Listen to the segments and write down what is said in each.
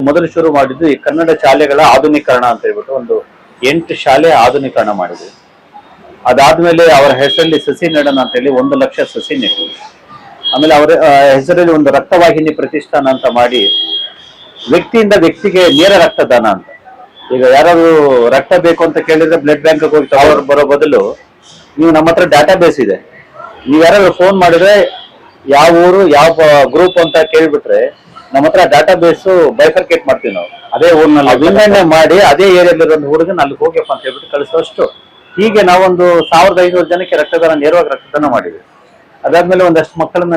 ಮೊದಲು ಶುರು ಮಾಡಿದ್ದು ಈ ಕನ್ನಡ ಶಾಲೆಗಳ ಆಧುನೀಕರಣ ಅಂತ ಹೇಳ್ಬಿಟ್ಟು ಒಂದು 8 ಶಾಲೆ ಆಧುನೀಕರಣ ಮಾಡಿದ್ವಿ. ಅದಾದ್ಮೇಲೆ ಅವರ ಹೆಸರಲ್ಲಿ ಸಸಿ ನೆಡೋಣ ಅಂತ ಹೇಳಿ 1 ಲಕ್ಷ ಸಸಿ ನೆಟ್ಟು. ಆಮೇಲೆ ಅವರ ಹೆಸರಲ್ಲಿ ಒಂದು ರಕ್ತವಾಹಿನಿ ಪ್ರತಿಷ್ಠಾನ ಅಂತ ಮಾಡಿ ವ್ಯಕ್ತಿಯಿಂದ ವ್ಯಕ್ತಿಗೆ ನೇರ ರಕ್ತದಾನ ಅಂತ. ಈಗ ಯಾರಾದ್ರು ರಕ್ತ ಬೇಕು ಅಂತ ಕೇಳಿದ್ರೆ ಬ್ಲಡ್ ಬ್ಯಾಂಕ್ ಹೋಗಿ ತಗೊಂಡು ಬರೋ ಬದಲು ನೀವು ನಮ್ಮ ಹತ್ರ ಡಾಟಾ ಬೇಸ್ ಇದೆ, ನೀವು ಯಾರಾದ್ರು ಫೋನ್ ಮಾಡಿದ್ರೆ ಯಾವ ಊರು ಯಾವ ಗ್ರೂಪ್ ಅಂತ ಕೇಳ್ಬಿಟ್ರೆ ನಮ್ಮ ಹತ್ರ ಡಾಟಾ ಬೇಸ್ ಬೈಫರ್ಕೇಟ್ ಮಾಡ್ತೀವಿ ನಾವು. ಅದೇ ಊರಿನಲ್ಲಿ ವಿಂಗಡಣೆ ಮಾಡಿ ಅದೇ ಏರಿಯಾದಲ್ಲಿ ಒಂದು ಹುಡುಗನ ಅಲ್ಲಿ ಹೋಗ್ಯಪ್ಪ ಅಂತ ಹೇಳ್ಬಿಟ್ಟು ಕಳಿಸೋಷ್ಟು. ಹೀಗೆ ನಾವೊಂದು 1500 ಜನಕ್ಕೆ ರಕ್ತದಾನ ನೇರವಾಗಿ ರಕ್ತದಾನ ಮಾಡಿದ್ವಿ. ಅದಾದ್ಮೇಲೆ ಒಂದಷ್ಟು ಮಕ್ಕಳನ್ನ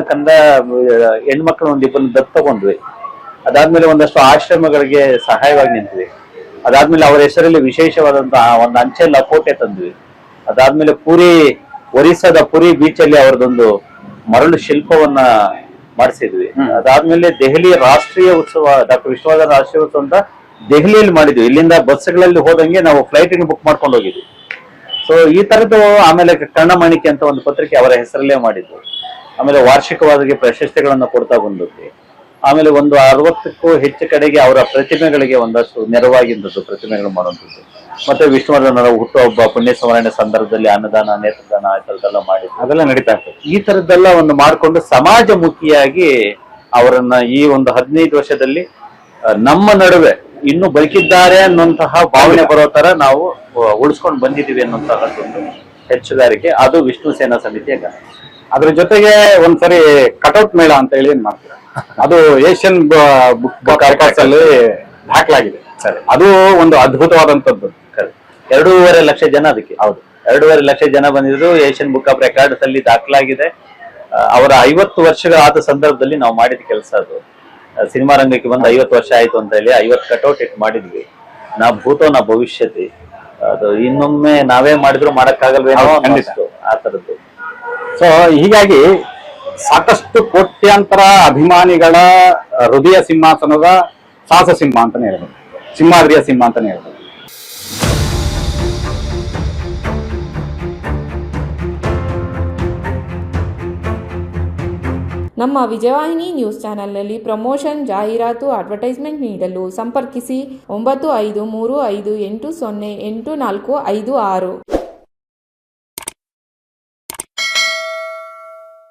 ಹೆಣ್ಮಕ್ಳು ಒಂದಿಬ್ಬರನ್ನ ದತ್ತು ತಗೊಂಡ್ವಿ. ಅದಾದ್ಮೇಲೆ ಒಂದಷ್ಟು ಆಶ್ರಮಗಳಿಗೆ ಸಹಾಯವಾಗಿ ನಿಂತ್ವಿ. ಅದಾದ್ಮೇಲೆ ಅವರ ಹೆಸರಲ್ಲಿ ವಿಶೇಷವಾದಂತಹ ಒಂದು ಅಂಚೆ ಲಕೋಟೆ ತಂದ್ವಿ. ಅದಾದ್ಮೇಲೆ ಒರಿಸ್ಸಾದ ಪುರಿ ಬೀಚ್ ಅಲ್ಲಿ ಅವರದೊಂದು ಮರಳು ಶಿಲ್ಪವನ್ನ ಮಾಡಿಸಿದ್ವಿ. ಅದಾದ್ಮೇಲೆ ದೆಹಲಿ ರಾಷ್ಟ್ರೀಯ ಉತ್ಸವ, ಡಾಕ್ಟರ್ ವಿಶ್ವನಾಥ್ ರಾಷ್ಟ್ರೀಯ ಉತ್ಸವ ಅಂತ ದೆಹಲಿಯಲ್ಲಿ ಮಾಡಿದ್ವಿ. ಇಲ್ಲಿಂದ ಬಸ್ಗಳಲ್ಲಿ ಹೋದಂಗೆ ನಾವು ಫ್ಲೈಟ್ ಬುಕ್ ಮಾಡ್ಕೊಂಡು ಹೋಗಿದ್ವಿ. ಸೊ ಈ ತರದ್ದು. ಆಮೇಲೆ ಕರ್ಣಮಾಣಿಕೆ ಅಂತ ಒಂದು ಪತ್ರಿಕೆ ಅವರ ಹೆಸರಲ್ಲೇ ಮಾಡಿದ್ವಿ. ಆಮೇಲೆ ವಾರ್ಷಿಕವಾಗಿ ಪ್ರಶಸ್ತಿಗಳನ್ನ ಕೊಡ್ತಾ ಬಂದಿದ್ವಿ. ಆಮೇಲೆ ಒಂದು 60ಕ್ಕೂ ಹೆಚ್ಚು ಕಡೆಗೆ ಅವರ ಪ್ರತಿಮೆಗಳಿಗೆ ಒಂದಷ್ಟು ನೆರವಾಗಿದ್ದದ್ದು ಪ್ರತಿಮೆಗಳು ಮಾಡುವಂಥದ್ದು. ಮತ್ತೆ ವಿಷ್ಣುವರ್ಧನರ ಹುಟ್ಟುಹಬ್ಬ ಪುಣ್ಯ ಸ್ಮರಣೆ ಸಂದರ್ಭದಲ್ಲಿ ಅನ್ನದಾನ, ನೇತ್ರದಾನ ಆ ಥರದ್ದೆಲ್ಲ ಮಾಡಿ ಅದೆಲ್ಲ ನಡೀತಾ ಇರ್ತದೆ. ಈ ತರದ್ದೆಲ್ಲ ಒಂದು ಮಾಡಿಕೊಂಡು ಸಮಾಜಮುಖಿಯಾಗಿ ಅವರನ್ನ ಈ ಒಂದು 15 ವರ್ಷದಲ್ಲಿ ನಮ್ಮ ನಡುವೆ ಇನ್ನು ಬದುಕಿದ್ದಾರೆ ಅನ್ನುವಂತಹ ಭಾವನೆ ಬರೋ ತರ ನಾವು ಉಳಿಸ್ಕೊಂಡು ಬಂದಿದ್ದೀವಿ ಅನ್ನುವಂತಹದ್ದೊಂದು ಹೆಚ್ಚುಗಾರಿಕೆ. ಅದು ವಿಷ್ಣು ಸೇನಾ ಸಮಿತಿಯ ಗಾನ. ಅದ್ರ ಜೊತೆಗೆ ಒಂದ್ಸರಿ ಕಟೌಟ್ ಮೇಳ ಅಂತ ಹೇಳಿ ಮಾಡ್ತೀರಾ, ಅದು ಏಷ್ಯನ್ ಬುಕ್ ರೆಕಾರ್ಡ್ಸ್ ಅಲ್ಲಿ ದಾಖಲಾಗಿದೆ ಸರ್. ಅದು ಒಂದು ಅದ್ಭುತವಾದಂತದ್ದು. 2.5 ಲಕ್ಷ ಜನ ಅದಕ್ಕೆ. ಹೌದು, 2.5 ಲಕ್ಷ ಜನ ಬಂದಿದ್ರು. ಏಷ್ಯನ್ ಬುಕ್ ಆಫ್ ರೆಕಾರ್ಡ್ಸ್ ಅಲ್ಲಿ ದಾಖಲಾಗಿದೆ. ಅವರ 50 ವರ್ಷಗಳಾದ ಸಂದರ್ಭದಲ್ಲಿ ನಾವು ಮಾಡಿದ ಕೆಲಸ ಅದು. ಸಿನಿಮಾ ರಂಗಕ್ಕೆ ಬಂದು 50 ವರ್ಷ ಆಯ್ತು ಅಂತ ಹೇಳಿ 50 ಕಟೌಟ್ ಇಟ್ಟು ಮಾಡಿದ್ವಿ. ನಾ ಭೂತೋ ನಾ ಭವಿಷ್ಯತಿ. ಅದು ಇನ್ನೊಮ್ಮೆ ನಾವೇ ಮಾಡಿದ್ರು ಮಾಡಕ್ಕಾಗಲ್ವೇನೋ ಅನ್ನಿಸ್ತು ಆ ತರದ್ದು. ಸೊ ಹೀಗಾಗಿ ಸಾಕಷ್ಟು ಕೋಟ್ಯಾಂತರ ಅಭಿಮಾನಿಗಳ ಹೃದಯ ಸಿಂಹಾಸನದ ಸಾಹಸ ಸಿಂಹ ಅಂತಾನೆ ಹೇಳ್ಬೋದು, ಸಿಂಹಾದ್ರಿಯ ಸಿಂಹ ಅಂತಾನೆ ಹೇಳ್ಬೋದು. ನಮ್ಮ ವಿಜಯವಾಹಿನಿ ನ್ಯೂಸ್ ಚಾನೆಲ್ನಲ್ಲಿ ಪ್ರಮೋಷನ್, ಜಾಹೀರಾತು, ಅಡ್ವರ್ಟೈಸ್ಮೆಂಟ್ ನೀಡಲು ಸಂಪರ್ಕಿಸಿ 9535808456.